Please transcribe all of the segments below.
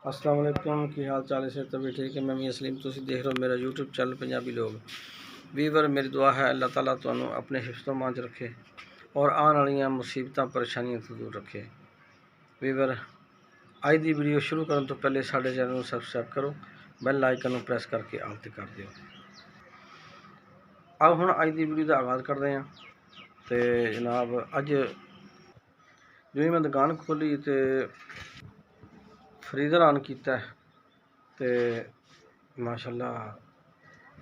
अस्सलाम वालेकुम की हाल चाल है। तभी ठीक है। मैं मी असलीम तुसी देख रहे हो मेरा यूट्यूब चैनल पंजाबी लोग वीवर। मेरी दुआ है अल्लाह ताला तुहानू अपने हिफ्ज़ो मान च रखे और आने वाली मुसीबत परेशानियों तो दूर रखे। वीवर अज की वीडियो शुरू करने तो पहले साडे चैनल को सबसक्राइब करो, बेल आइकन प्रेस करके आल ते कर दिओ। आओ हुण अज की वीडियो का आगाज़ करते हैं। तो जनाब अज जो मैं दुकान खोली तो फ्रीज़र ऑन किया तो माशाल्लाह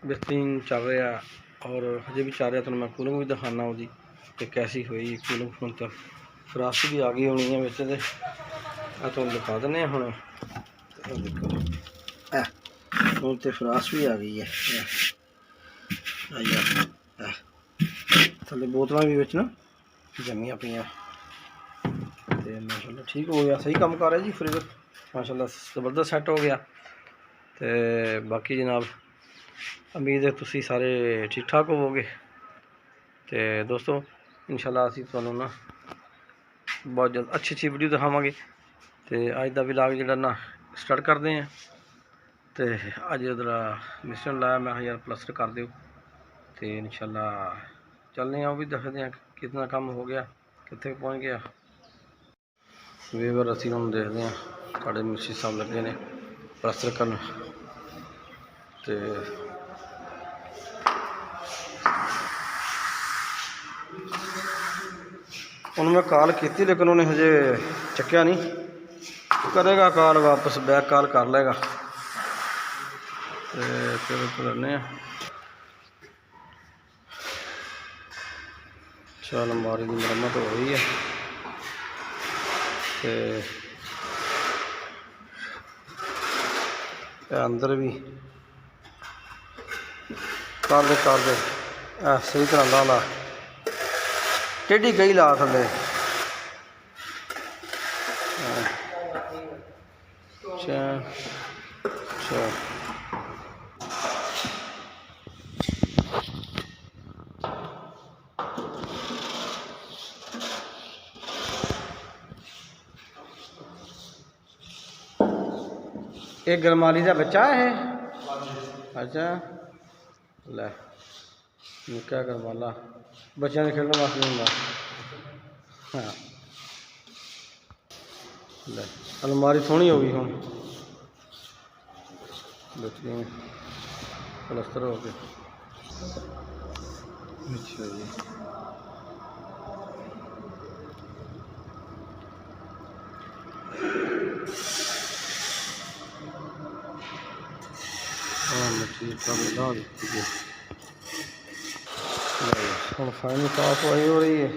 बेहतरीन चल रहा और हजे भी चल रहा। तो मैं कूलिंग भी दिखाना वो कैसी हुई कूलिंग। हूँ तो फ्रास्ट भी आ गई होनी है बिच तो दिखा दें हूँ। हूँ तो फ्रास्ट भी आ गई है थले बोतल भी बिच ना जमिया पियाँ तो माशाल्लाह ठीक हो गया। सही काम कर रहा है जी फ्रीज़र माशाल्लाह ज़बरदस्त सैट हो गया। तो बाकी जनाब उम्मीद है तुसी सारे ठीक ठाक होवोगे। तो दोस्तों इंशाल्लाह असीं तुहानू ना बहुत जल्द अच्छी वीडियो दिखावांगे। तो अज का व्लॉग जिहड़ा ना स्टार्ट करते हैं। तो अज उधरा मिस्टर लाया मैं यार प्लस्तर कर दो तो इंशाल्लाह चलने वो भी देखते हैं कितना काम हो गया कितने पहुँच गया। वीवर असीं हुण देखते हैं साढ़े मिस्त्री साहब लगे ने प्लस्तर करन। तो उन्होंने मैं कॉल की लेकिन उन्हें हजे चक्या नहीं। करेगा कॉल वापस बैक कॉल कर लेगा। तो फिर करने चल अलमारी की मरम्मत हो रही है। तो अंदर भी कर दे सही तरह ला ला टेढ़ी गई ला थले। अच्छा अच्छा एक गरमाली का बच्चा है। अच्छा लै निक्का गरमाला बच्चों के खेलने वास्ते नहीं होंगे। हाँ लै अलमारी सोहनी हो गई हूँ बेहतरीन प्लस्तर हो गया। अच्छा जी हाँ मछली का मिला दी है। हम फाइनल साफ हो रही है।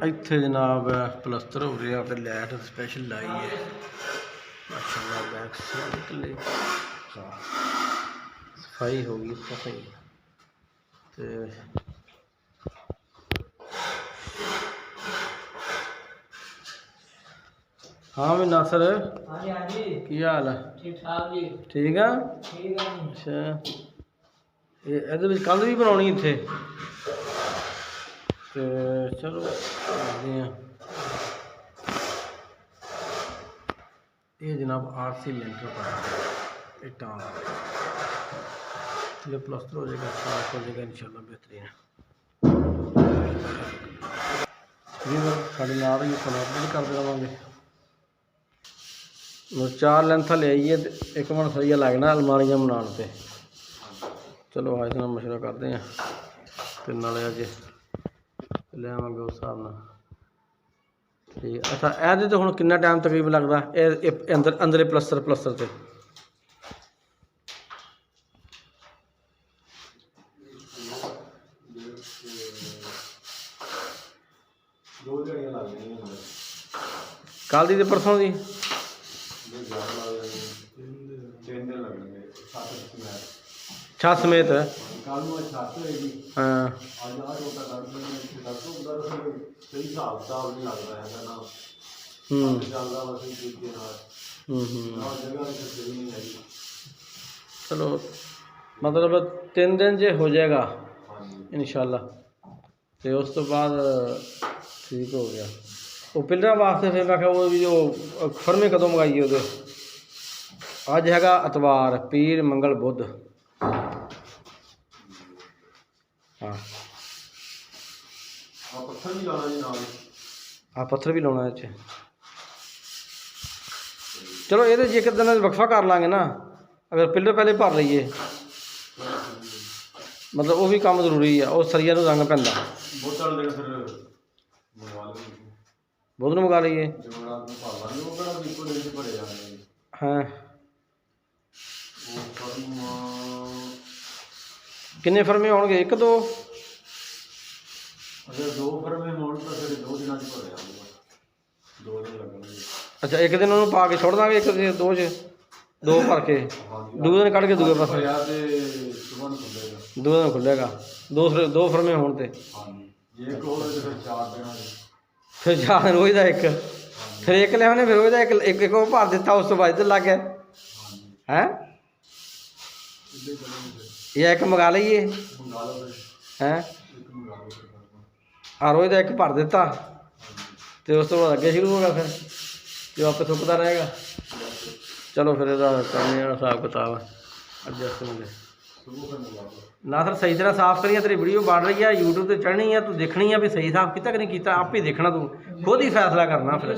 इत्थे जनाब प्लस्तर हो रहा तो लाइट स्पैशल लाई है माशाल्लाह। बैक साइड निकले सफाई हो गई सफाई। तो हाँ भी नासर की हाल है? ठीक है। अच्छा ये कंध भी बनानी इत्थे तो चलो देखते हैं। ये जनाब आरसी लेंटर पर इट्टा चलो प्लस्तर हो जाएगा साफ हो जाएगा इंशाल्लाह बेहतरीन है। साढ़े नाल ही अपडेट करते रहेंगे। 4 लेंथा ले आइए एक मन सही लगना अलमारियां बनाने से। चलो आज ना मशवरा करते हैं तो नाले अज ले आवांगे उस हिसाब नाल। ठीक अच्छा ए तो हुण कितना टाइम तकरीबन लगता है अंदर अंदर प्लस्तर से? कल दी परसों की छत समेत हाँ चलो मतलब 3 दिन जे हो जाएगा इंशाल्लाह। तो उस तो बाद ठीक हो गया। वो पिलर वास्ते फिर मैं वो भी जो फरमे कदों मंगाई है अज हैगा एतवार पीर मंगल बुध। हाँ पत्थर भी लाना जी नाल। हाँ पत्थर भी लाना इस चलो ये एक दिन वक्फा कर लाँगे ना अगर पिलर पहले भर लीए मतलब वो भी काम जरूरी है वो सरिया रंग पैंदा बहुत सारे दिन फिर मंगवा लेंगे बुध मंगा लीए। जगरात में पा लांगे वो कड़ा बिल्कुल दिन से भरे जाने हैं। हाँ वो फर्म किन्ने फरमे होंगे एक दो अगर 2 फर्मे होण तो फिर 2 दिनों से भरे जाऊंगा 2 दिन लगेंगे। अच्छा एक दिन उन्होंने पा के छोड़ देंगे एक दो च दो भर के दूसरे दिन कढ़ के दूसरे पास भरिया ते सुबह ਨੂੰ खुलेगा। दूसरे दिन खुलेगा दो फरमे होने ते हाँ जी जे एक हो तो फिर 4 दिन फिर चार रोज़ का एक फिर एक लिया फिर रोज़ का एक वो भर दिता उस तो बाद इधर लग गया हैं या एक मंगा लीए मंगा लो फिर हैं एक मंगा लो फिर हाँ रोज़ का एक भर दिता तो उस तो बाद अगे शुरू होगा फिर जो आपे थुकता रहेगा। चलो फिर करने हिसाब किताब एडजस्टमेंट सुबह फिर मंगा लो ना सर सही तरह साफ करिए तेरी वीडियो बढ़ रही है यूट्यूब पे चढ़नी है तू देखनी है भी सही साफ किया कि नहीं किया आप ही देखना तू खुद ही फैसला करना फिर।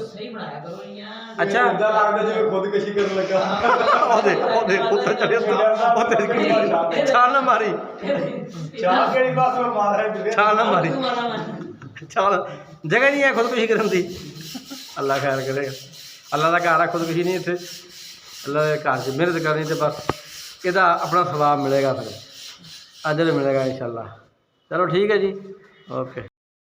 अच्छा इधर लगदा जिवें खुदकशी करन लगा। उत्तर चढ़े छाल ना मारी चाह केड़ी बात में मार है छाल ना मारी छाल जगह नहीं है खुदकुशी करन दी। अल्लाह खैर करेगा अल्लाह का घर है खुदकुशी नहीं इतने अल्लाह के घर से मेहनत करनी तो बस ਇਹਦਾ अपना सवाब मिलेगा फिर अजर मिलेगा इंशाल्लाह। चलो ठीक है जी ओके।